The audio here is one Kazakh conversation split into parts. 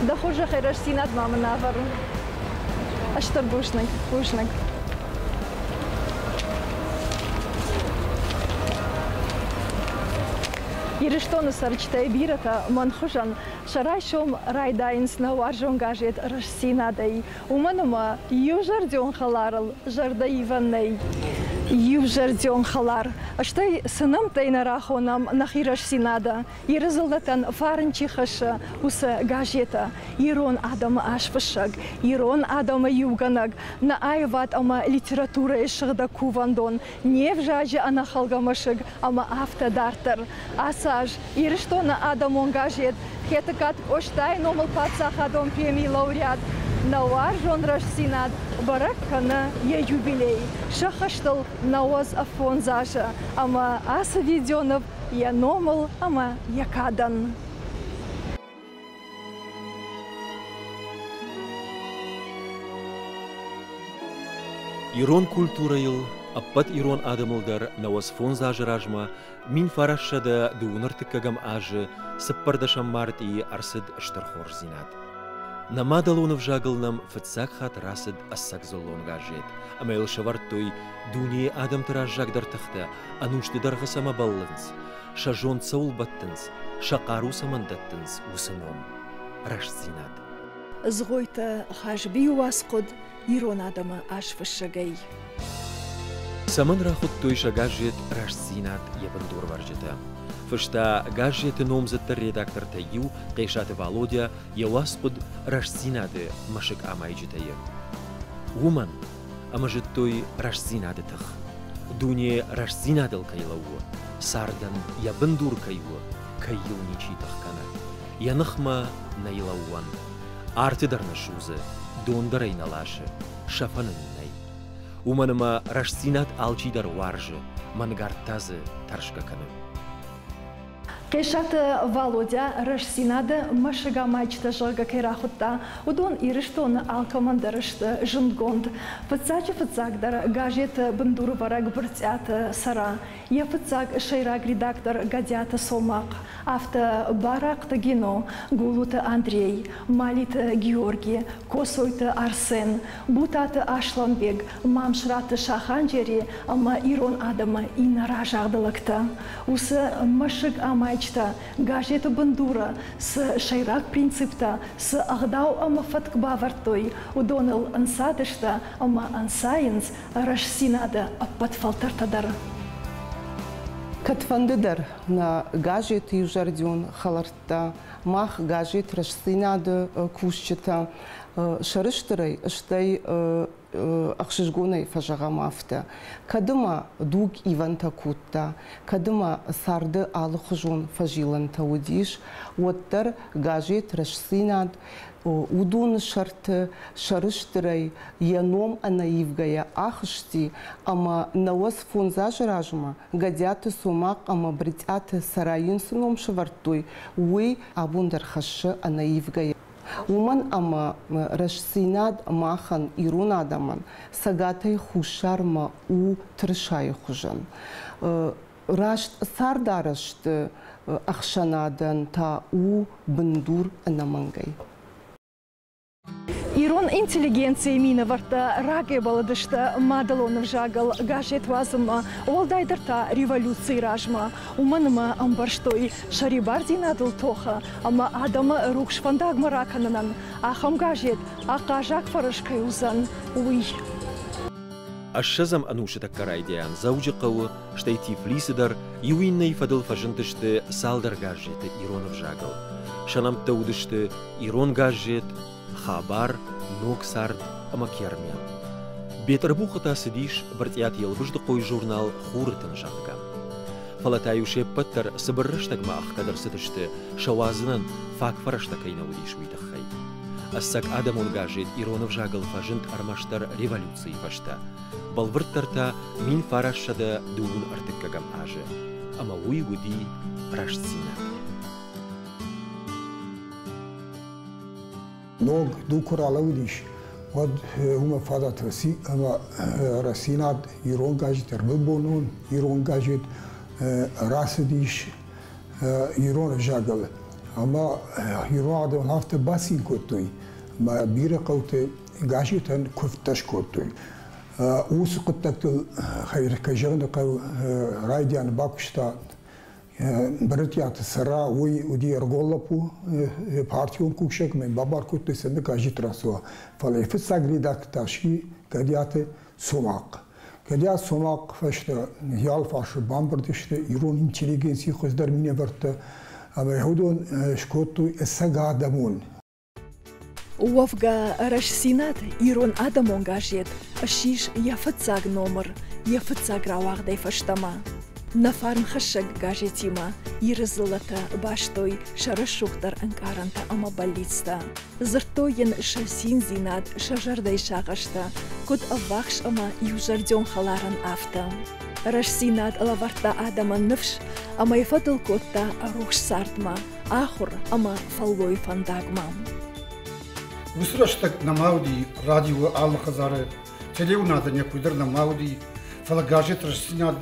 Да хуже хайраш синад мама навар. Аштар бушнак. Ириштона сарчтай бирата манхужан шарайшом райдайнс на варжон гажет рашсинадай. Уманума южардион халарл жардаиванней. Южардион халар. Аштай сынам тайнарахонам нахираш синада. Ирызылдатан фарнчихаша уса гажета. Ирон адама ашфашаг. Ирон адама юганаг. На айват ама литература ишгда кувандон. Не в жаже анахалгамашаг ама автодартер. Асаж. Ириштона адамон гажет. Хетакат оштай номал пацахадон премии лауреат. Навар жонраш синад бараккана я юбилей. Шахаштал навоз афонзаша. Ама аса видеонов я номал, ама я кадан. Ирон культура ил, аппат ирон адамылдар навоз фонзажа ражма, мин фарашада дуунартыккагам ажы, сыппардашам марти арсыд штархор зинад. Намадалонов жагылнам фыцакхат расыд ассак золлон гажет. Амайл шавартой дуне адам тыраж жагдартыхта, анушты дарғасама баллынс. Шажон цаул баттынс, шақару самандаттынс усыном. Раш зинад. Згойта хажби уасқуд, ирон адама ашфышагай. Саман рахут той шагажет раш зинад ебандур варжета. Фышта гажеты номзаттар редактор таю, қайшаты Володя, еваспуд рашзинады машык амайджитайы. Уман, амажет той рашзинады тых. Дуне рашзинадыл кайлауы, сардан ябындур кайуы, кайыл ничитых кана. Яныхма найлауан, артыдарны шузы, дондарай налашы, шафаныннай. Уманыма рашзинад алчидар варжы, мангартазы таршка каны. Кешата Володя рашсинада машага майчта жага керахутта удон ириштон алкомандарышты жындгонд фыцачы фыцагдар гажет бындуру бараг быртят сара я фыцаг шейраг редактор гадята сомак авто баракта гино гулута Андрей малит Георгий косойта Арсен бутата Ашланбек мамшраты Шаханджери ама ирон адама инара жагдылыкта усы машыг амай гажета бандура с шайрак принципта с агдау ама фатк бавартой удоныл ансадышта ама ансайнс рашсинада аппат фалтартадар. Катфандыдар на гажет южардион халарта мах гажет рашсинада кушчета шарыштырай штай ахшижгонай фажагамафта. Кадыма дуг иванта кутта, кадыма сарды алыхжон фажиланта удиш, оттар гажет рашсинад, удун шарты шарыштырай яном анаивгая ахшти, ама навоз фонзаж ражма, гадяты сумак, ама бритяты сарайын сыном швартой, уй абундар хашы анаивгая. Уман ама рашсинад махан ирун адаман сагатай хушарма у трышай хужан. Рашт сардарашт ахшанадан та у бындур анамангай. Ирон интеллигенция мина варта раге баладышта мадалонов жагал гажет вазыма олдайдырта революции ражма уманыма амбарштой шарибардинадыл тоха ама адама рукшфандагма ракананан ахам гажет акажак фарышкай узан уй. Ашшазам анушыта карайдян заужы қауы штай тифлисыдар юиннай фадыл фажынтышты салдар гажеты иронов жагал. Шанамта удышты ирон гажет хабар, ноксард, амакермян. Бетербухата сидиш, бартият елбыжды қой журнал хурытын жаққа. Фалатаю шеппаттар сыбырыштагма аққадар сытышты, шауазынан факфарашта кайна удиш уйдықхай. Ассак адамон гажет иронов жағыл фажынт армаштар революции фашта. Балвырттарта мин фарашшада дугун артыккагам ажы. Ама уйгуди рашцина. Nog dukur alawdish wad huma fadat rasinad iron gajit erbonun iron gajit rasidish iron jagal اما ایران آدم هفته بس این کتوی ما بیره قوته گاشیتن کفتش کتوی اوس قطعت خیر کجان قو رایدیان باکشتا برتیات سرا وی ودی ارگولپو پارتیون کوشک من بابار کتوی سند گاشیت راسو فلیفت سگری دک تاشی کدیات سوماق کدیات سوماق فشت یال فاش بامبردشت ایران اینتلیجنسی خوش در مینه برت اما یهودون شکوتوی اسگادمون وفقا رش سینات ایرون آدمون گاجید اشیش یفتزاگ نومر یفتزاگ راواغ دی فشتما نفارن خشگ گاجیتیما ایرزلتا باشتوی شرشوختر انکارنتا اما بالیستا زرتوین شسین زیناد شجر دی شاقشتا کد اواخش اما یوزردیون خلارن آفتا رش سینات لورتا آدم نفش اما یفتل کتا روش ساردما آخر اما فلوی فنداغما وسرشتك نماودي راديو آل خزارة تليونا دنيا كودر نماودي فلقاجت رشتيناد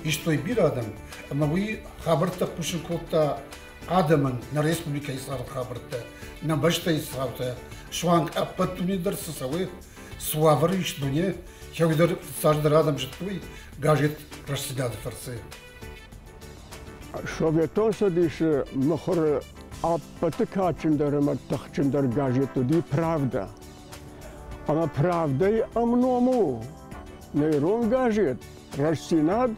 يشتوي بير آدم أما وي خابرتا بوشن كوتا آدما نا ريسبوليكا إسرائيل خابرتا نا بشتا إسرائيل شوان أبتوني درس سوي سوافريش دنيا يقدر ساجدر آدم جتوي قاجت رشتيناد فرسي شوفيتون سديش مخر Апатика чиндерема тахчиндер гажету ди правда. Ама правдой амному. Нейрон гажет. Рашсинад.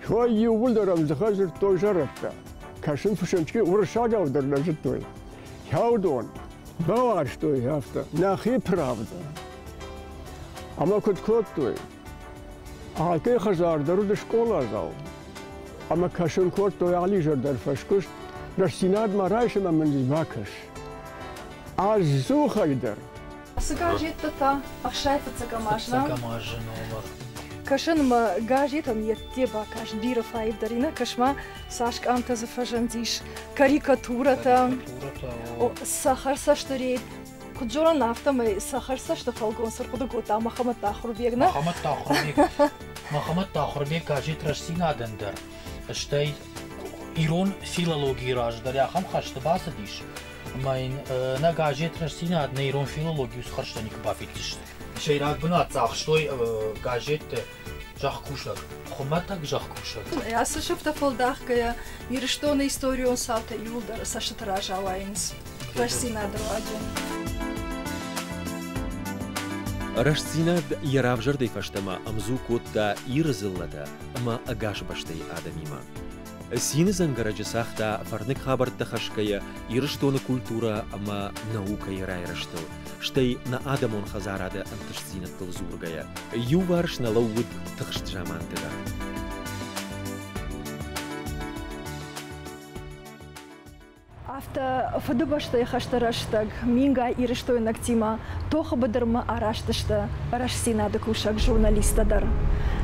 Хо ювулдерам захазер той жаратта. Кашин фушенчки уршага удерлежит той. Хаудон. Баваш той хафта. Нахи правда. Ама кот той. Алкей хазар даруд школа зал. Ама кашин кот той али жардер фашкуш. Рашсинад марайш на мензбакаш. Аз зухайдер. Сгажит та ахшайфца камашна. Кашин ма гажитам еттеба каш бира файвдарина кашма сашк анта зафажандиш карикатурата. О сахарса штори куджора нафта май сахарса што фалгон сар куда гота Махамад Тахурбегна. Махамад Тахурбег гажит Рашсинадендер. Штей ایران فیلولوژی راج داری آخام خشت باسه دیش. من نگاجت رسینا اد ایران فیلولوژیوس خشتنی کبافیتش. شیرات بنات زاخشتوی گاجت جاخ کوشک. خماتک جاخ کوشک. Я шифта фолдах кая ирштона историю саута юлдер сашатража лайнс. Рашсина дроаджен. Рашсинад яравжар дай фаштама амзу котта ирзыллада ама агаш баштай адамима. Сины зангараджи сахта фарник хабарта хашкая ирштона культура ама наука ирайраштыл. Штай на адамон хазарада анташсинат тылзургая. Юварш на лауд тахштжамантыга. Афта фадыбаштай хаштараштаг минга ирштой нактима тоха бадырма араштышты Рашсинады кушак журналистадар.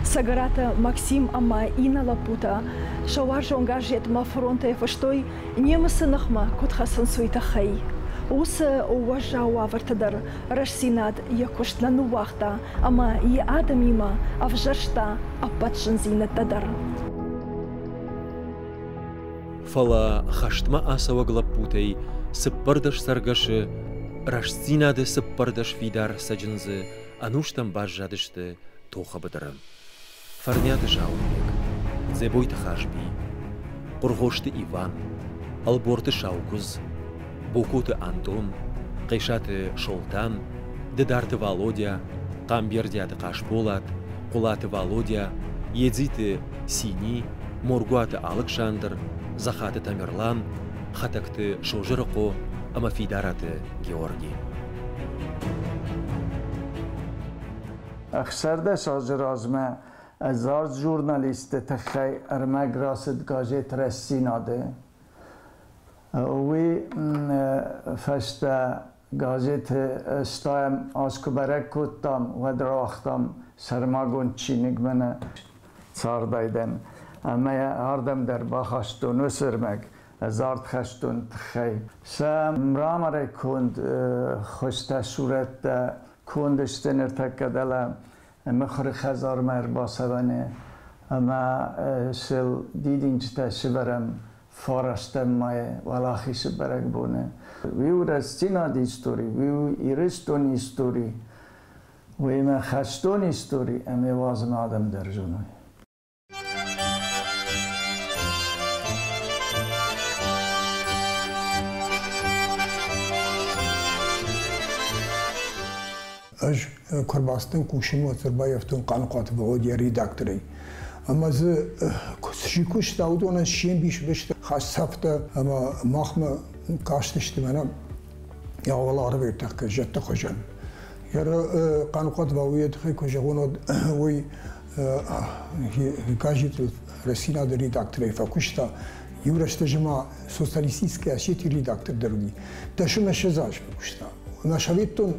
Сагарата Максим ама Ина Лапута шавар жонгажет ма фронта ефаштой немысынахма кутхасын суйта хай. Усы уважауа вартадар Рашсинад якуштна нувахта ама и адамима авжаршта апатшын зинеттадар. Фала хаштма асава глапутай сыппардаш саргашы Рашсинады сыппардаш видар саджынзы ануштам бажжадышты тоха бадырым. Фарняды жаулбек, зебойты хашби, Кургошты Иван, Алборты Шаукуз, Букуты Антон, Кайшаты Шолтан, Дедарты Володя, Камбердяты Кашболат, Кулаты Володя, Едзиты Сини, Моргуаты Александр, Захаты Тамерлан, Хатакты Шожырыко, Амафидараты Георгий. اخسرده سازر آزمه ازار جورنالیست تخی ارمگ راست گاجت رسیناده وی فشت گاجت استایم آسکوبرک کتام و دراختم سرماگون چینگ منه صار دایدن اما هردم در باخشتون و سرمگ ازارت خشتون تخی سم رامره کند خوشت صورت کندشتن ارتکدلا مخور خزار مر باسوانه اما سل دیدین چه شبرم فارستمای ولاخیس برگ بونه ویو رستینا دی استوری ویو ایرستون استوری و ایمه خستون استوری امی وازن آدم در جنوی اج کرباستن کوشم و تربایفتون قانقات بود یا ریداکتری اما ز شیکوش داودون شیم بیش بشت خاص سفته اما ماخم کاشتشت منم یا والله عربی تک جت خوشن یار قانقات باوید خی کجاونو وی کاجیت رسینا در ریداکتری فکوشتا یورشت جما سوسیالیستیسکه اشیتی ریداکتر درونی دشون شزاش بکوشتا نشویتون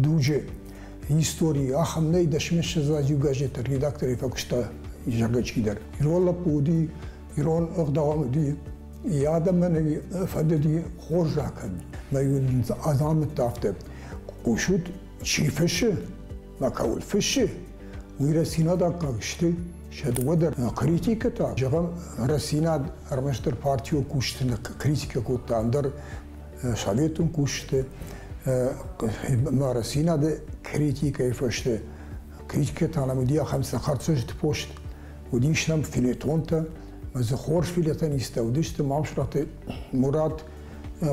دوجه هیستوری آخم نی دشمش زاجیو گاجت ریداکتری فکشتا جرگچی در ایران لپودی ایران اقدام دی یادم من فدی خوش راکن میون آزام تافته قشود چی فشه مکول فشه ویرسینا دا کاشتی شد ودر کریتیک تا جگم رسینا ارمشتر پارتیو کوشتن کریتیک کوت اندر شاویتون کوشته ما رسینا ده کریتیکای فشته کریتیک تانمودیا خمسة خرطش تپوشت ودیشنم فیلیتون تا مز خورش فیلیتون استودیشت مامشرات مراد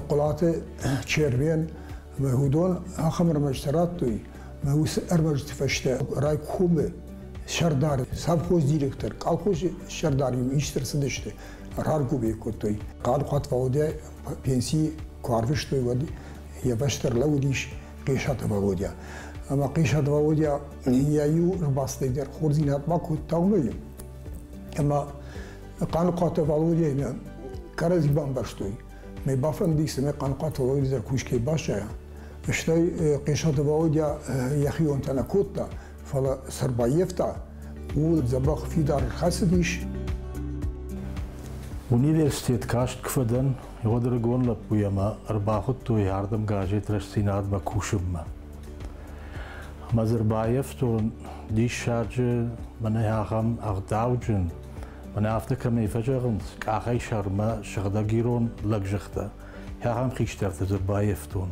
قلات چربین مهودون آخم رمجترات توی مهوس ارمجت فشته رای کومه شردار سابخوز دیرکتر کالخوز شرداریم ایشتر سدشته رارگو بیکوتوی قالقات وودی پنسی کارفش توی ودی یا بشتر لودیش قیشات وودیا اما قیشات وودیا یایو رباسته در خورزینات ماکو تاومیم اما قانقات وودیا کارزی بام باشتوی می بافن دیس می قانقات وودیا در کوشکی باشه اشتای قیشات وودیا یخیون تنکوتا فلا سربایفتا و زباخ فیدار خاصدیش Universitet kaşt kıfadan yodar gonla puyama arbahut to yardım gajet rastinad ma kuşumma. Mazerbayev to diş şarjı bana yağam ağdavcın bana hafta kamay fajarın kahay şarma şagda giron lagjakta yağam xiştert Azerbayev to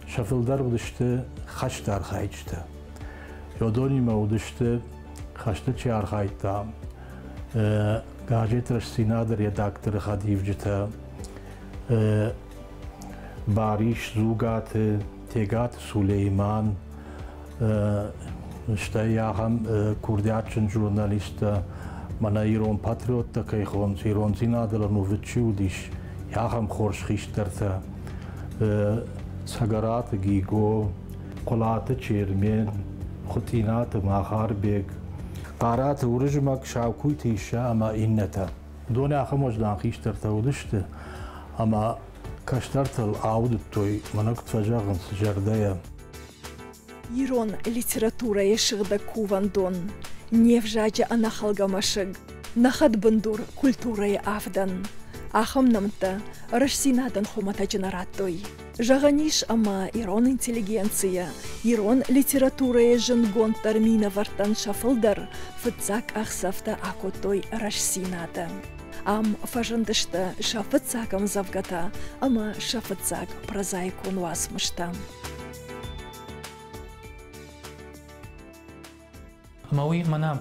şafıldar udıştı xaştar xayçtı. Yodoni ma udıştı xaştı çar xayta gajet rastinad redaktor xadivjta Bariş Zugat Tegat Süleyman işte yağam Kurdiyaçın jurnalista mana İran patriot da kayxon İran zinadlar noviçudiş yağam xorşxişterta sagarat gigo qolat çermen xutinat maharbek قارات ورجمك شاوكويتي شا اما انتا دون اخم وجدان خيشترتا ودشت اما كشترت العود توي منك تفجغن سجردايا Ирон литература ешигда кувандон невжаджа анахалгамашиг нахад бандур культура авдан ахам намта рашсинадан хомата дженератой Жаганиш ама Ирон интеллигенция, Ирон литература еженгон термина вартан шафылдар, фыцак ахсафта акотой рашсината. Ам фажандышта шафыцакам завгата, ама шафыцак прозаикон васмышта. ماوی منا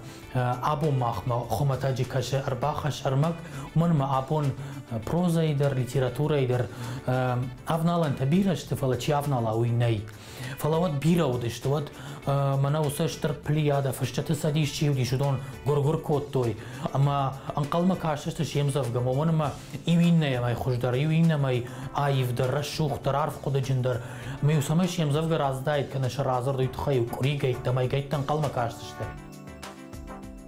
آبو ماخما خمتاجی کش ارباخش ارمک من ما آبون پروزای در لیتراتورای در افنالن تبیرش تفلا چی افنالا وینای فلاوت بیرا ودشت ود منا وسش در پلیادا فشت تصدیش چی ودی شدون گرگر کود توی اما انقل ما کارشش تشیم زفگم و من ما ایوین نه مای خوش در ایوین مای آیف در رشوخ در عرف قد جندر میو سمش یم زفگر از داید کنش رازر دوی تخیو کری گیت دمای گیت انقل ما کارشش ته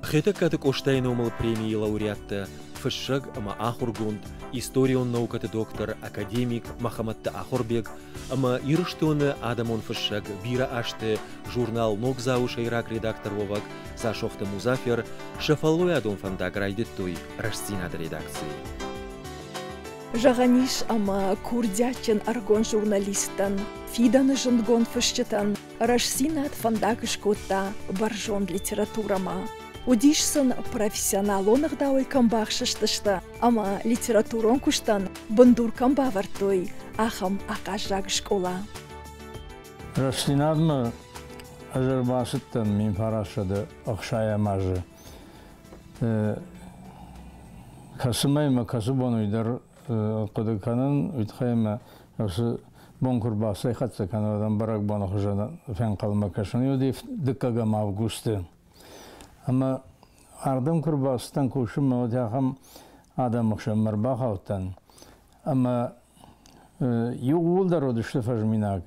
خيتك كاتك أشتاينومل премии лауреатта فشق أما آخر جوند إستوريون نوكة دكتور أكاديميك محمد آخربيك أما يرشتون آدمون فشق بيرا أشت جورنال نوكزاو شيراك ريداكتور ووك زاشوخت مزافر شفالو يادون فندق رايدتوي رشتينا редакции. Жаганиш ама курдячен аргон журналистан, фидан жангон фышчетан, рашсинат фандагышкота баржон литературама. Удишсан профессионалонах дауй камбахшыштышта, ама литературон куштан бандур камбавартой, ахам акажак школа. Растинадма Азербайджан мин парашада акшая мажы. Касымайма касыбонуйдар кыдыканын үйтхайма осы бонкурбасы хатса канадан барак бону хожана фен калма кашаны юди дыккагам августы. Ама ардым курбастан кушым модахам адам хшамар бахавтан. Ама югулдар одышты фажминак.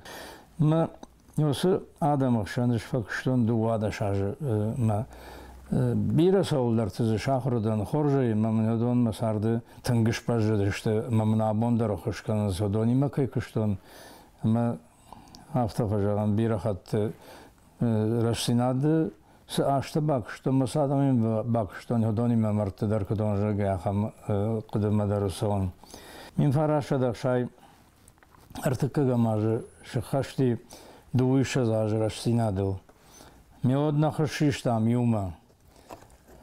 Ма осы адам хшандыш факштон дуада шажы ма бира саулдар тызы шахрудан хоржай мамнадон масарды тынгыш пажыдышты мамна бондар хошканы содони макай кыштон ма автофажаган бира хатты рашсинады с ашты бакшты масадамин бакштон ходони мамартыдар кудон жага хам кудымадарусон мин фарашада шай артыкага мажы шахашти дуиша зажы рашсинадыл меодна хашиштам юма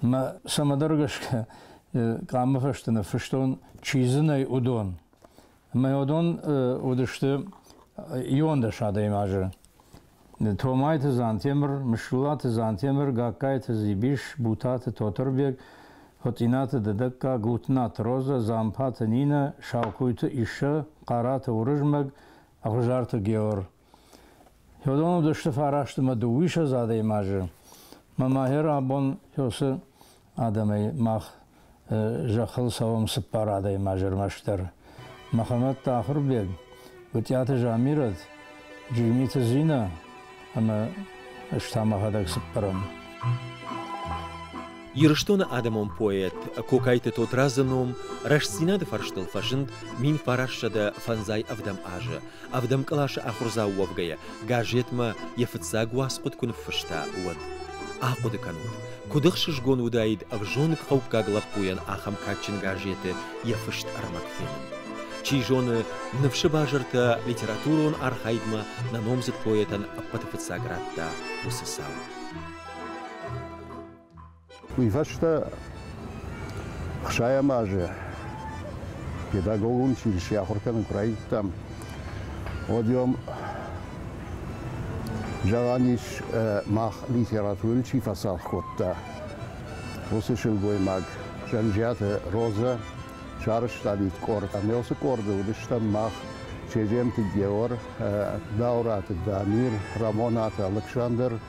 ма самадаргашка камафаштана фаштон чизынай удон ма удон удышты юонда шада имажы томайты зантемир мишулаты зантемир гаккайты зибиш бутаты тоторбек хотинаты дедакка гутнат роза зампаты нина шалкуйты иша караты урыжмаг агжарты геор Йодон удышты фарашты ма дуиша зада имажы мамахер абон йосы адамай мах жахыл савам сыппарада имажыр маштар Махамад Тахырбек Гутяты жамират Джимиты зина ама штамахадак сыппарам Ирштона адамон поэт, кокайте тот разаном, рашсинады фарштыл фашинд, мин фарашшада фанзай авдам ажа, авдам калаша ахурза уавгая, гажетма ефтса гуаскут кун фашта уад. Ақуды кануд, кудықшыш гон удаид авжонық хаука глапуян ахам качын гажеты ефышт армакфенин. Чижоны навшы бажырта литературон архайдма на номзыт поэтан аппатыфтса градта усысау. Уйфашта хшая маже педагогун училище ахуркан проектам одиом жаганиш мах литературы чифасал хотта осышыл гоймаг жанжаты роза шарышталит корта мелсы корды удыштан мах чежемты геор даураты дамир рамонаты Александр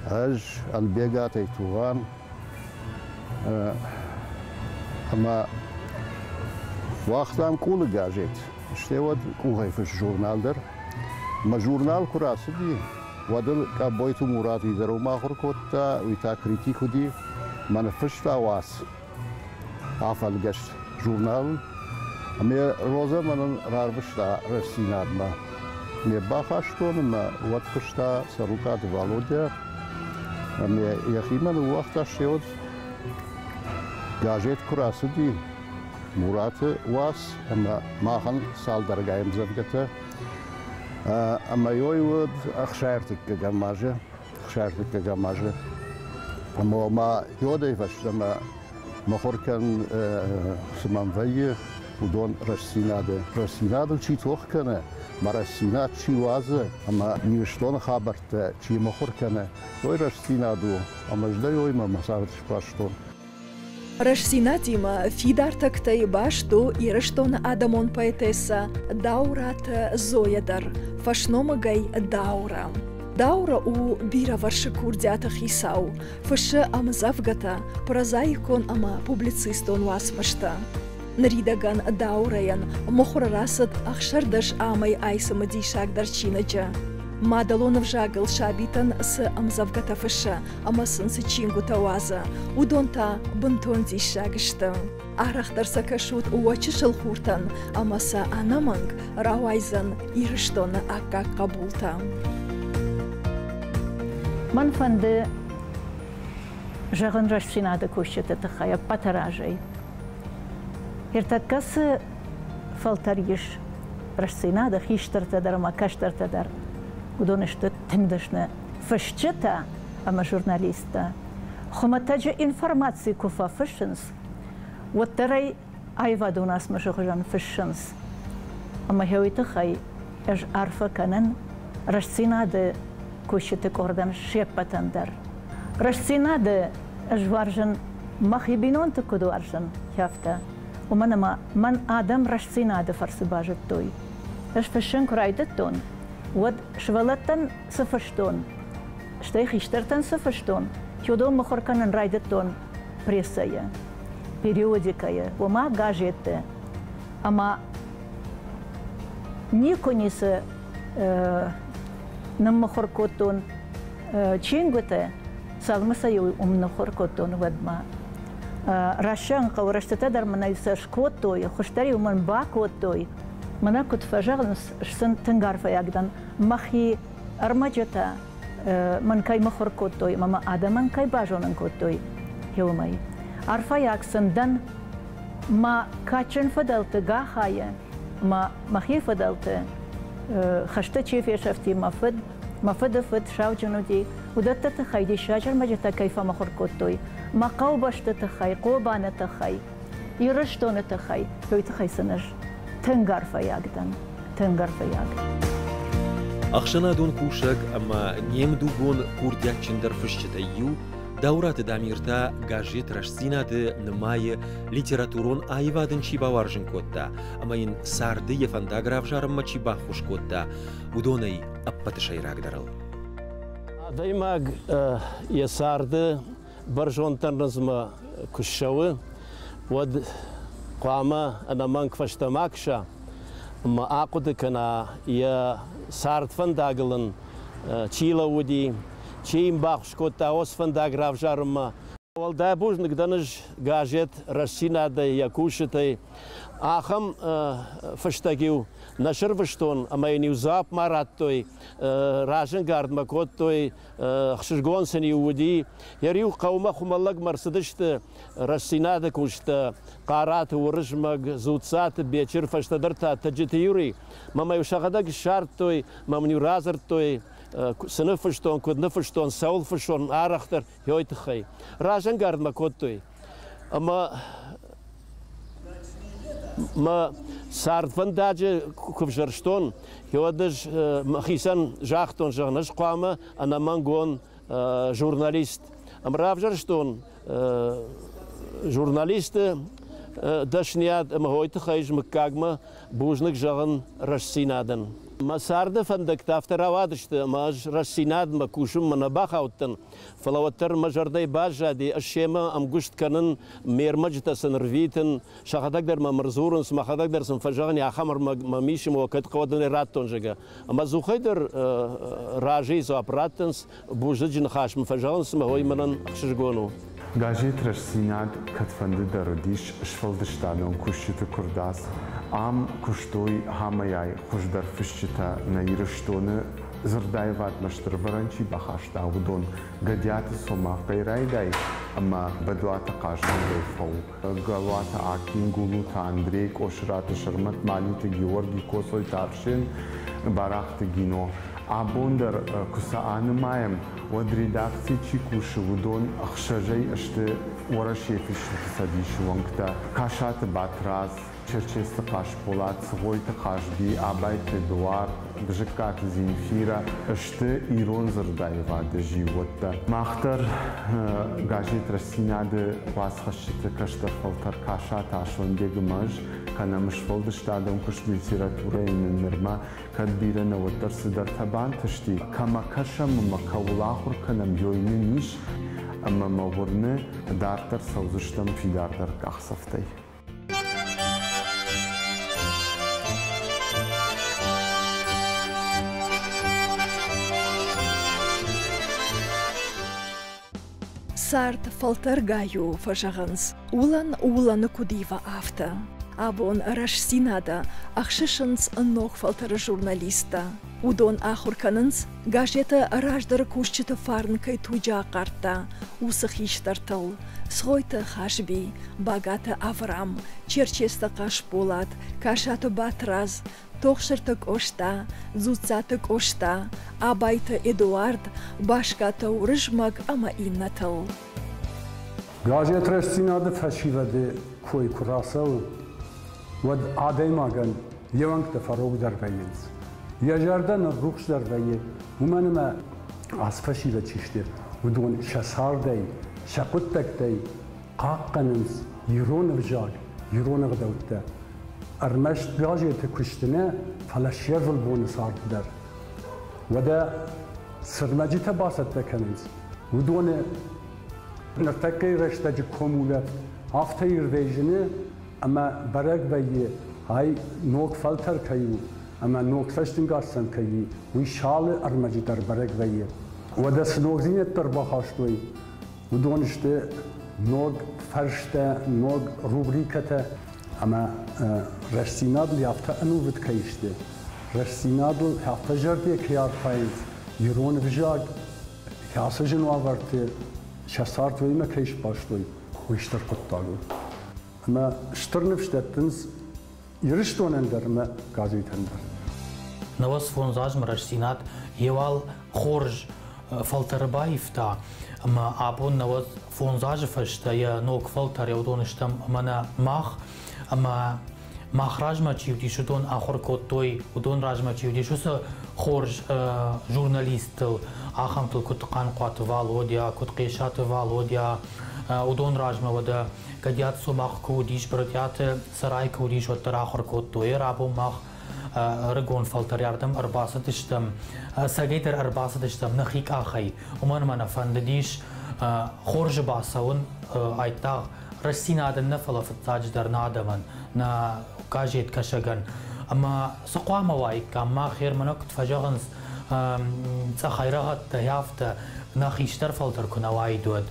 аж албегаты туган ама вақтан кулы гажет. Işte o kuvayfış jurnaldır. Ma jurnal kurası di. Wadıl ka boytu murat idaru mahur kotta vita kritiku di. Manifesta was. Afal gash jurnal. Ame roza manan rarbışta resinadma. Ne baxashton ma watkışta sarukat Volodya. Ame yahiman waqta şeyod Gazet kurası değil. Murat'ı was ama mahan saldargayım zavgata. Ama yoyud akşartık gamajı. Ama ma yodey başlama mahorkan smanvayı udon Rassinada çi tohkane. Marasina çi wazı ama nişton haberta çi mahorkane. Yoy Rassinadu ama jda yoyma masartış başton. Рашсинатима фидартактай башту ирыштон адамон поэтесса Даурат Зоядар, фашномагай Даура. Даура у бира варшы курдята хисау, фашы амзавгата, прозаикон ама публицистон васмашта. Наридаган Даураян мохурарасад ахшардаш амай айсама дишагдар чинаджа. Мадалонов жагыл шабитан с амзавгата фаша, амасын с чингу таваза, удонта бунтон дишагышты. Арахтар сакашут уачышыл хуртан, амаса анаманг рауайзан ирыштон акка кабулта. Манфанды жагын Рашсинада кушчета тахая патаражай. Иртаккасы фалтаргиш Рашсинада хиштартадар, макаштартадар. Удонышты тыңдышны фашчыта, ама журналиста. خمتاجة إنفورماتسي كوفا فشنس وتري أيوة ناس مشغلان فشنس أما هوي تخي إج عارفة كنن رشسينا ده كوشت كوردن شيبة تندر رشسينا ده إجوارجن مخيبينون تكدو أرجن يافتا ومن ما من آدم رشسينا ده فرس باجت توي إج فشن كرايدتون ود شولتن سفشتون شتيخ يشترتن سفشتون كيودو مخور كنن رايدتون بريسية периодикая, وما гаджеты, ама никонисы намахоркотон чингуте салмасаю умнахоркотон ведма. Рашан каурашта дарманайса шкотой, хоштари уман бакотой, манакут фажалнс шсан тангарфа ягдан махи армаджата манкай махоркотой, мама адаман кай бажонан котой, хеумай. عارفة ياكسندن ما كاتشن فضلت غاخايا ما خي فضلت خشت شي في شفتي ما فد شاو جنودي ودت تخيدي شاجر ما جت كيف ما خركوتوي ما قوبشت تخي قوبانه تخي يرشتون تخي هو تخي سنج تنغار فياقدن تنغار فياق أخشنا دون كوشك أما نيمدو بون كورديا چندر فشتيو دورات داميرتا غاجيت رشسينا د نماي ليتراتورون ايوادن چي باوارجن كوتا اما ين ساردي يفنداغراف جارم چي باخوش كوتا ودوني ابت شيراك درل دايما يسارد برجون تنظم كشوي ود قامه انا منك فشتماكشا ما اقود كنا يا سارد فنداغلن چيلا ودي چیم باخش کوتا اوس فنداغراف جارم والدا بوجنك دنج غاجت رشينا د يكوشتي اخم فشتاگيو نشر فشتون اما نيوزاب ماراتوي راجن گارد ماكوتوي خشجون سني ودي يريو قومه خملق مرسدشت رشينا د كوشت قارات ورجمق زوتسات بيچر فشتدرتا تجتيوري مما يشغدك شارتوي ممنيو رازرتوي سنفشتون كود نفشتون سول فشون آرختر يويت خي راجن گارد ماكوتوي اما ما سارد فنداجه كوفجرشتون يودج مخيسن جاختون جغنش قامه انا مانغون جورناليست ام رافجرشتون جورناليست دشنياد ام هويت خيج مكاغما بوجنك جغن رشسينادن ما سارد فندك تافتر وادشت ماج رشسيناد مكوشم من باخاوتن فلوتر مجردي باجادي الشيما ام گشت كنن ميرمجتا سنرفيتن شاخدك در مرزورن سماخدك در سنفجغن يا خمر مميشم وقت قودن راتون جگا اما زوخيدر راجيز وابراتنس بوجدجن خاش مفجغن سمهوي منن خشجگونو غاجيت رشسيناد كتفند درديش شفلدشتادون كوشت كرداس ام كشتوي هامياي خوش در فشتا نيرشتون زردايوات مشتر برانشي بخاشتا ودون قديات سوما قيراي داي اما بدوات قاشن ديفو قلوات آكين قولو تا اندريك اوشرات شرمت مالي تجي ورگي كوسوي تارشن باراخ تجينو عبون در كساان مايم ودريداكسي تشيكوش ودون اخشاجي اشت ورشي فيش تصديش وانكتا كاشات باتراز چرچست قاش بولات سغويت قاش بي عبايت دوار بجكات زينفيرا اشت ايرون زرداي وادجي وتا ماختر غاجيت رسينا د واسخشت كشتر فلتر كاشات عشون ديگمج كان مش فلدش تادم كش ليتراتورا من نرما كدبيرنا وترس در تبان تشتي كما كشم مكولاخر كنم يوينيش اما مورنه دارتر سوزشتم في دارتر كخصفتي سارد فلتر گایو فجغنس улан кудива авто абон рашсинада ахшишынс нох фалтара журналиста удон ахурканынс газета раждар кушчита фарнкай туджа карта усахиштартал схойта хашби багата аврам черчеста каш болат кашата батраз тохшерта кошта зуцата кошта абайта эдуард башката урыжмак ама иннатал Gazet Restinadı faşivede koy kurasal ve adaymagan yevank da farog derveyiniz. Yajardan ruhs derveyi umanıma az faşive çiştir. Udun şasar dey, şakuttak dey, qaqqanız, yiron vjag, yiron gdavtta. Armaş gazet kuştine falaşyevel bunu sardılar. Ve de sırmacite bahsette kanız. Udun نرتقي رشتة كمولات هفته يرجعني أما برق بيجي هاي نوك فلتر كيو أما نوك فشتن قاسم كيو ويشال أرمجي در برق بيجي وده سنوك زينة تربا خاشتوي ودونشته نوك فرشته نوك روبريكته أما رشتيناد اللي هفته أنو بتكيشته رشتيناد اللي هفته جردي كيار فايز يرون بجاج ياسجن وابرته شسارت ويما كيش باشتوي ويشتر قطالو أما شتر نفشتتنز يرشتون اندر ما قازيت اندر نواس فونزاج مرشتينات يوال خورج فلتر بايفتا أما عبون نواس فونزاج فشتا يا نوك فلتر يودونشتم منا ماخ أما ماخ راجما تشيودي شدون آخر كوتوي ودون راجما تشيودي شو خورج جورناليست آخام تل كنت قانقات والوديا كنت قيشات والوديا ودون راجما ودا قديات سو ماخ كوديش برتيات سراي كوديش وتر آخر كوتوي رابو ماخ رجون فلتر يردم أربعة اشتم سجيتر أربعة اشتم نخيك آخي ومن ما نفندديش خورج باسون أيتاغ رسينا هذا النفل في التاج در نادمن نا كاجيت كشجن أما سقوا موايك كما خير منك تفجعنس تخيرات تهافت ناخيشتر فلتر كنا وايدود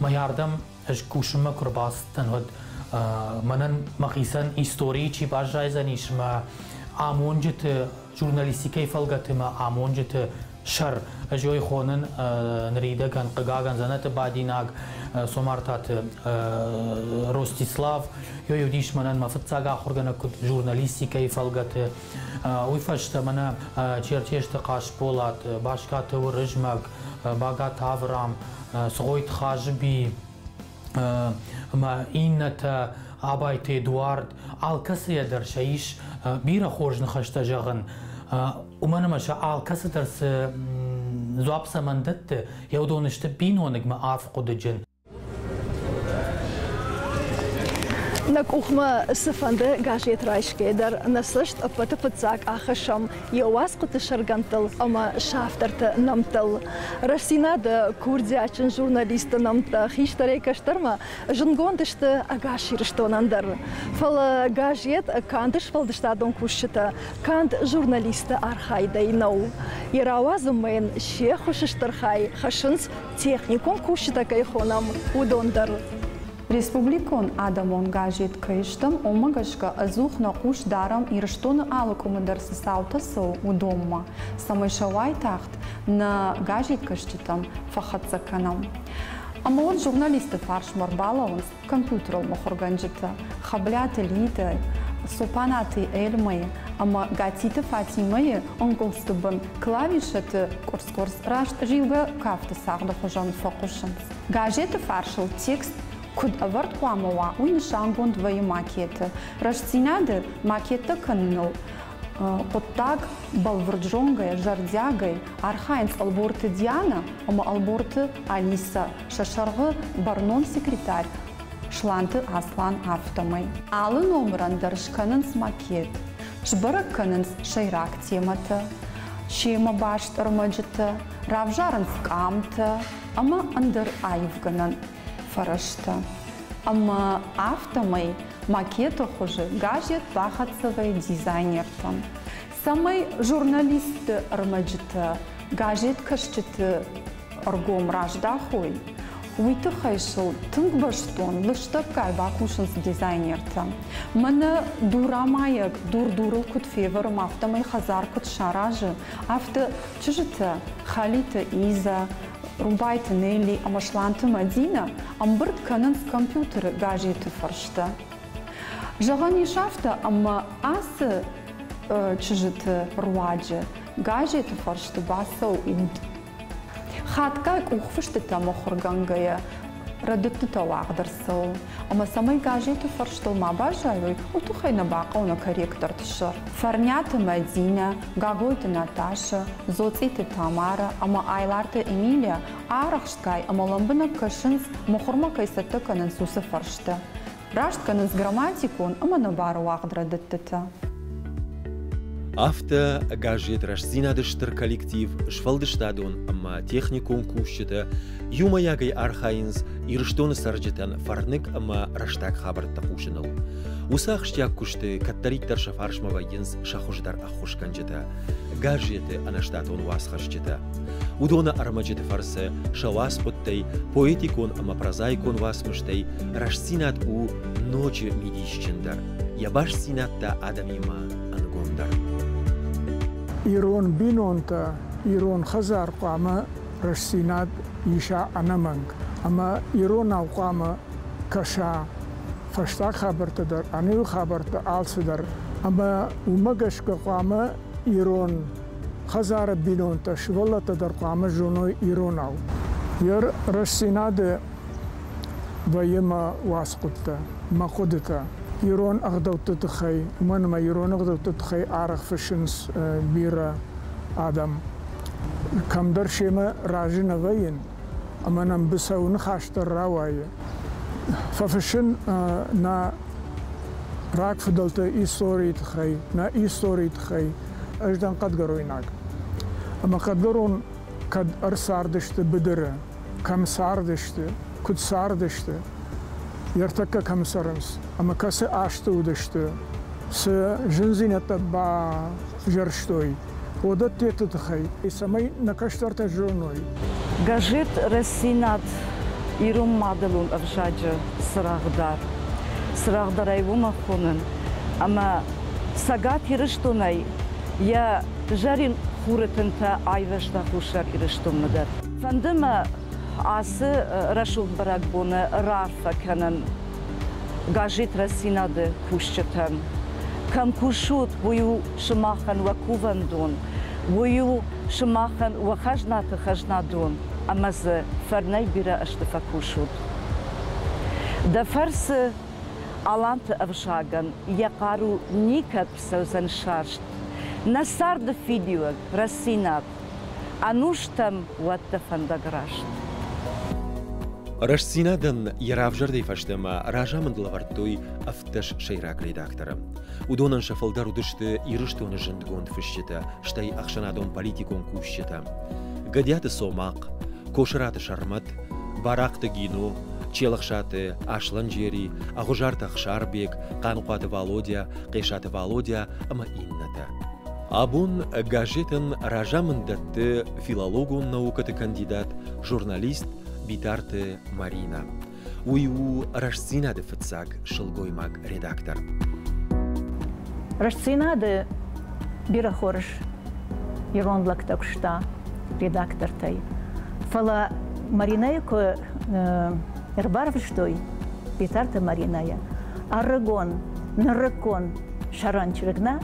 ما يردم اش كوشم كرباستن هاد منن مخيسن هيستوريتشي باجايزنيش ما آمونجت جورناليستيكي فلقت ما آمونجت شر اجوي خونن نريده كان قاغان زنت بعديناغ سومارتات روستيسلاف يو يوديش منن ما فتساغا خورغنا كنت جورناليستيكي فلقت ويفشت منا چيرچيشت قاش بولات باشكات ورجماغ باغات افرام سويت خاجبي ما إنت عبايت إدوارد الكسر درشيش بيرا خورج نخشت جغن ومن مش الكسر درس زواب سمندت يودونشت بينونك ما عارف قدجن نكوخما سفنده قاشيت رايشكي در نسشت أبتفتزاك آخشم يواس قط شرقنتل أما شافترت نمتل رسينا دا كوردزياتشن جورناليست نمت خيشتري كشترما جنگوندشت أغاشي رشتوناندر فل قاشيت كاندش فلدشتادون كوشتا كاند جورناليست أرخاي داينو يراوازم من شيخ وششترخاي خشنس تيخنيكون كوشتا كيخونم ودوندر Республикон адамон гажет кайштам омагашка азух на куш дарам и раштон алакумандар саута сау удомма. Самайшавай тахт на гажет каштитам фахатсаканам. Ама вот журналисты фарш марбалаунс компьютерал махорганджита хаблят элита сопанаты эльмы ама гатита фатимые онголстубан клавишаты курс рашт жилга кафта сагда хожан фокушанс. Гажеты фаршил текст كود أورد قاموا وين شانغون دوي ماكيت رشتيناد ماكيت كنو قطاق بالفرجونغي جردياغي أرخاينس ألبورت ديانا وما ألبورت أليسا ششرغ برنون سكرتار شلانت أصلان أفتمي على نمران درش كننس ماكيت جبرك كننس شيراك تيمتا شيما باشت رمجتا رافجارنس كامتا أما أندر آيفغنن فرشتا. أما أفتمي макета хуже гажет бахатсовый дизайнертан. Самый журналист армаджита гажет кашчиты аргом раждахой. Уйты хайшыл тынг баштон лыштап кайбакушынс дизайнертан. Мана дурамаяк дур-дурыл кут февером автомай хазар кут шаражы. Авто чужита халита иза рубайты нелли амашланты мадина амбырт канынс компьютеры гажеты фаршта. Жагани шафта амма асы чужиты руаджы гажеты фаршты баса уд. Хаткайк ухфышты тамохургангая ردت واقدر سو اما سمي قاجيت فرشتو ما باجاي وتخينا باقونا كاريكتر تشر فرنيات مدينة قاقويت ناتاشا زوتيت تامارا اما ايلارت ايميليا عارخشتكاي اما لمبنا كشنس مخرما كيستك ننسوس فرشتا راشت كننس грамматикун اما نبار واقدر ردتتا Авто гажет рашзинадыштыр коллектив швалдыштадон, амма техникон кушчыты, юмаягай архайнз, ирштоны сарджетан фарнык, амма раштак хабарта кушыныл. Усах штяк кушты каттариктар шафаршмавайынз шахуждар ахушканджета, гажеты анаштатон васхашчета. Удона армаджеты фарсы шавас поттай, поэтикон, амма прозаикон васмыштай, рашзинад у ночи мидищендар, ябаш синатта адамима ангондар. إيرون بينونتا إيرون خزار قامة رشسينات يشاء أنمنك أما إيرون أو قامة كشا فشتاك خبرت در أنيو خبرت آلس در أما ومجش قامة إيرون خزار بينونتا شغلت در قامة جونوي إيرون أو ير رشسينات ويما واسقطتا ما قدتا إيران أغدو تتخي ومنما إيران أغدو تتخي عارق فشنس بيرا آدم كم در شما راجنا غين أما نمبسا ونخاشت الرواية ففشن نا راك فضلت إي ستوري تخي نا إي ستوري تخي أجدان قد قرويناك أما قد قرون قد أرسار دشت بدرة كم سار دشت كد سار دشت يرتكا كم سرنس أما كاسي آشتو دشتو س جنزينة با جرشتوي ودت تتخي سمي نكشتر تجرونوي Гажет رسينات إيروم مادلون أفجاجة سراغدار أيوما خونن أما ساقات يرشتوني يا جارين خورتن تا أيوشتا خوشار يرشتون مدر فندما عاسي رشوك براكبونة رارفا كانن гажет رسيناد كوشتن كم كوشوت ويو شماخن وكوفندون ويو شماخن وخجنات أما ز فرناي بيرا أشتفا كوشوت دا فرس ألانت أفشاغن يقارو نيكات بسوزن شارشت نصار دا فيديو رسينات أنوشتم واتفندقراشت رشسينادن يرافجر دي فشتما راجا من دلوارتوي أفتش شيراك ريداكترم ودونن شفلدارو دشت يرشتون جندگوند فشتا شتاي أخشنادون политикон кущета гадят сомак кошрат шармат барак тагину челахшаты ашланжери агужарта хшарбек канқаты Володя қешаты Володя ама инната абун гажетен ража мындатты филологон наукаты кандидат журналист битарты Марина уйу рашсинады фыцак шылгоймак редактор رشسيناد بيرا خورش يرون لك تكشتا редактор تاي فلا مارينايا كو اربارفشتوي بيتارتا مارينايا ارغون نركون شارانچرغنا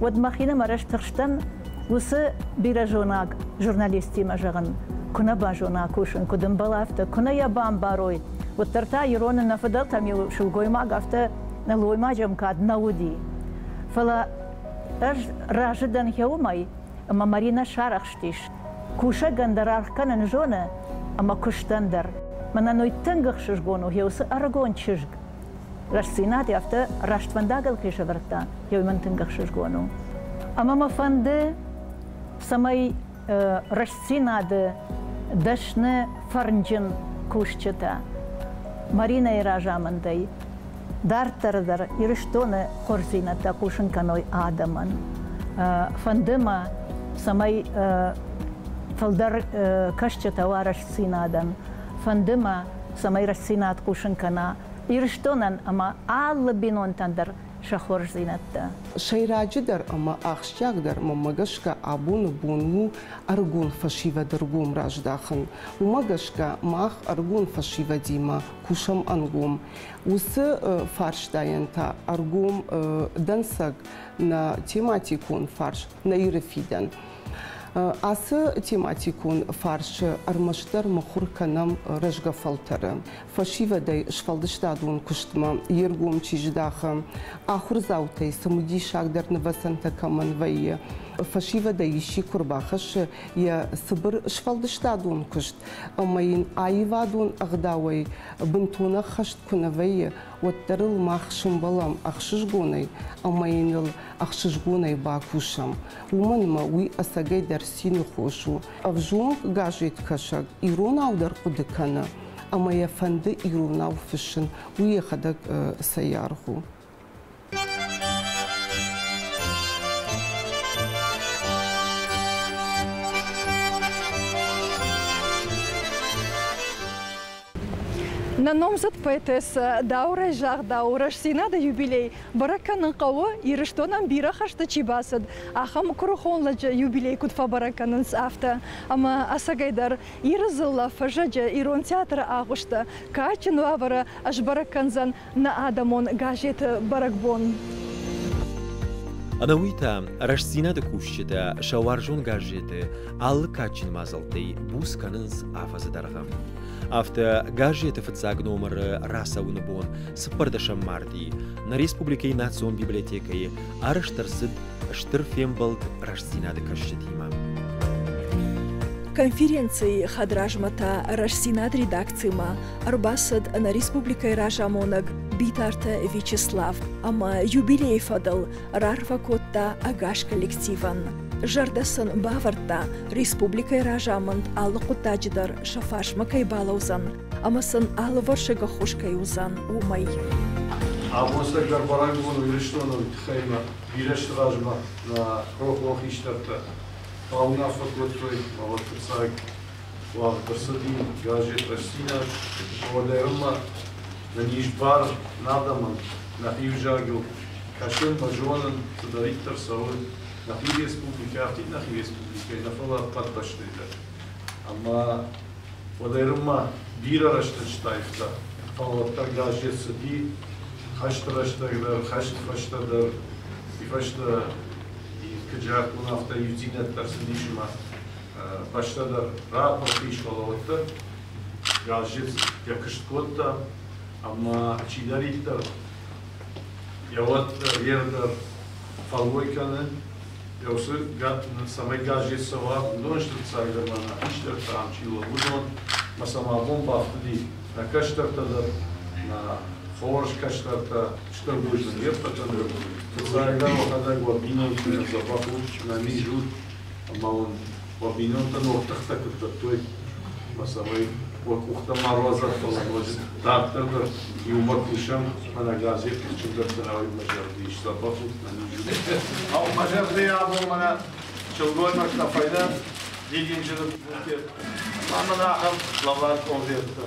ودماخينا مرش تخشتن وس بيرا جوناك журналистي ماجغن كنا باجونا كوشن كدم بلافتا كنا يابان باروي وترتا يرون نفضل تاميو شلغويما غافتا نلويما جمكاد ناودي فلا راجدن يومي اما مارينا شارخشتيش كوشا غندرار كان نجونا اما كشتندر من انو يتنغخ شجغونو هيوس ارغون تشج رشسينات يافتا راشت فنداغل كيشورتا يو من تنغخ شجغونو اما ما فند سماي رشسينات دشنا فرنجن كوشچتا مارينا يراجا مندي دارتردر يرشتون خورزينة تاقوشن كانوي آدمان فندما سماي فلدر كشتا وارش سينادن فندما سماي رشسينات قوشن كانا يرشتونن اما آل بينون تندر شخورزينة شيراجي در اما اخشياك در ممغشكا ابون بونو ارغون فشيفا درغوم راج داخن ومغشكا ماخ ارغون فشيفا ديما كوشم انغوم وس فارش داينتا ارغوم دنسك نا تيماتيكون فارش نا يرفيدن Асы тематикун фаршы армаштар махур канам рожга фалтара. Фашивадай шфалдыштадун куштма ергум чиждаха. Ахур заутай самуди шагдар навасанта каман вайя. Фашивадай ищи курбахаш я сыбыр шфалдыштадун кушт. Амаин айвадун агдавай бынтуна хашт кунавайя. Оттарыл мах шумбалам ахшишгунай. Амаиныл ахшишгунай бакушам. Уманма уи асагай дарсину хошу. Авжун гажет кашак. Ирунау дар кудыкана. Амая фанды ирунау фишин. Уи хадак саярху. На номзат поэтесса Даура Жах Даура Синада юбилей бараканын кавы ирыштонан бира хашта чибасыд. Ахам курухонладжа юбилей кутфа бараканын сафта. Ама асагайдар ирызылла фажаджа ирон театра агушта. Качин вавара аж бараканзан на адамон гажет баракбон. Анауита Рашсинада кушчета шаваржон гажеты аллы качин мазалтей бусканынс афазыдаргам. Авто гажеты фацаг номер расауны бон сыппардашам марди на республикой национ библиотекой араштарсыд штырфембалд Рашсинада кашчетима. Конференции хадражмата Рашсинад редакцияма арбасад на республикой ражамонаг битарта Вячеслав, ама юбилей фадал рарва котта агаш коллективан. Жардасын баварта республикой ражаманд аллы кутаджидар шафашма кайбалаузан, амасын аллы варшага хушкайузан умай. Абонсак гарбараг бону ирештону тхайма ирештражма на крохлох иштарта. Пауна фотготой, вот писак, вот персадин, гажет Рашсина, водерма, на нижбар, надаман, на пивжагил, кашен мажонан, судариктор сауль, на пив республике, ахтит на пив республике, на фола подбаштыда. Ама водерма бира раштачтайфта, фола так гажет сади, хаштраштагдар, хаштфаштадар, и фашта Каджак у нафта юзинет тарсидишма баштадар рапорт ишколовта гажет якышткотта ама чидариттар яват вердар фалвойканы явсы гат самай гажет сава донштыр цагдармана иштер там чило будон масама бомбафтди на каштартадар на Форш каштарта что будет на епатадар Загадал когда глубиной запаху на нижу, а он глубиной то нортах так это той масовой вокухта мороза положит. Так тогда и умор пишем на газе, чем доставляют мажорды, что запаху на нижу. А у мажорды я был мана челгой на файда, един же на мама нахам лават конверта.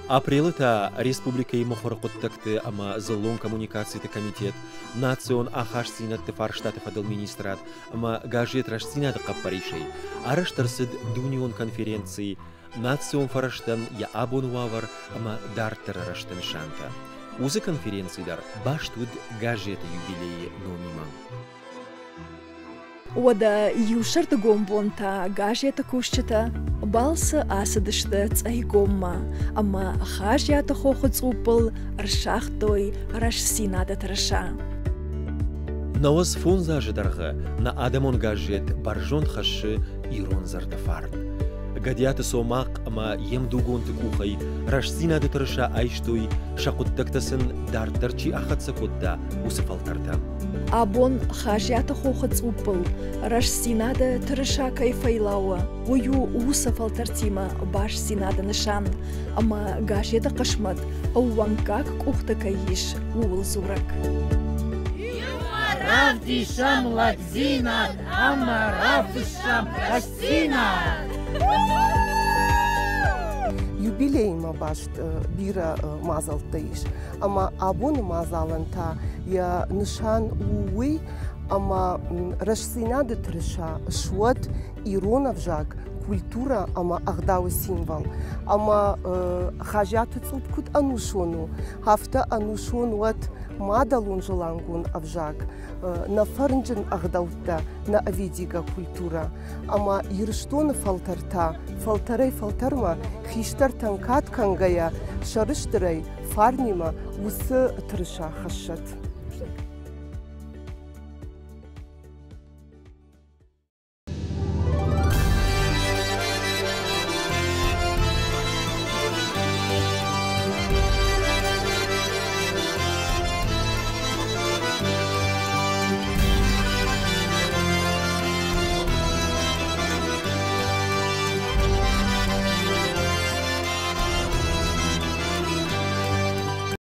Апрелыта республика и мохорокоттакты ама зылон коммуникацияты комитет национ ахашсинатты фарштаты фадыл министрат ама гажет рашсинаты каппаришей араштарсыд дунион конференции национ фараштан я абонуавар ама дартер раштан шанта. Узы конференции дар баштуд гажеты юбилеи номима. Ода юшарт гомбонта гажета кушчата балсы асыдышты цайгомма, ама хажята хохуцупыл ршахтой Рашсинада траша. Наваз фон зажидарга на адамон гажет баржон хашы ирон зардафарн. Гадията сомак ама ем дугонты кухай Рашсинада траша айштой шакуттактасын дартарчи ахатса котта усыфалтарта. Абон хажята хохуцупыл Рашсинада траша кайфайлауа, ую усыфалтартима Башсинада нышан, ама гажета кашмат ауанкак кухта кайиш уул зурак. Равдишам ладзинат, ама равдишам Рашсинат. юбилейма башт бира мазалтаиш. Ама абон мазаланта я нишан уи, ама рашсинады трыша швот Иронов жак культура ама агдау символ. Ама хажаты цупкут анушону. Хафта анушон вот мадалун желангун авжак. На фарнджин агдаута на авидига культура. Ама ирштон фалтарта, фалтарей фалтарма, хиштар танкат кангая, шарыштырай, фарнима, усы трыша хашат.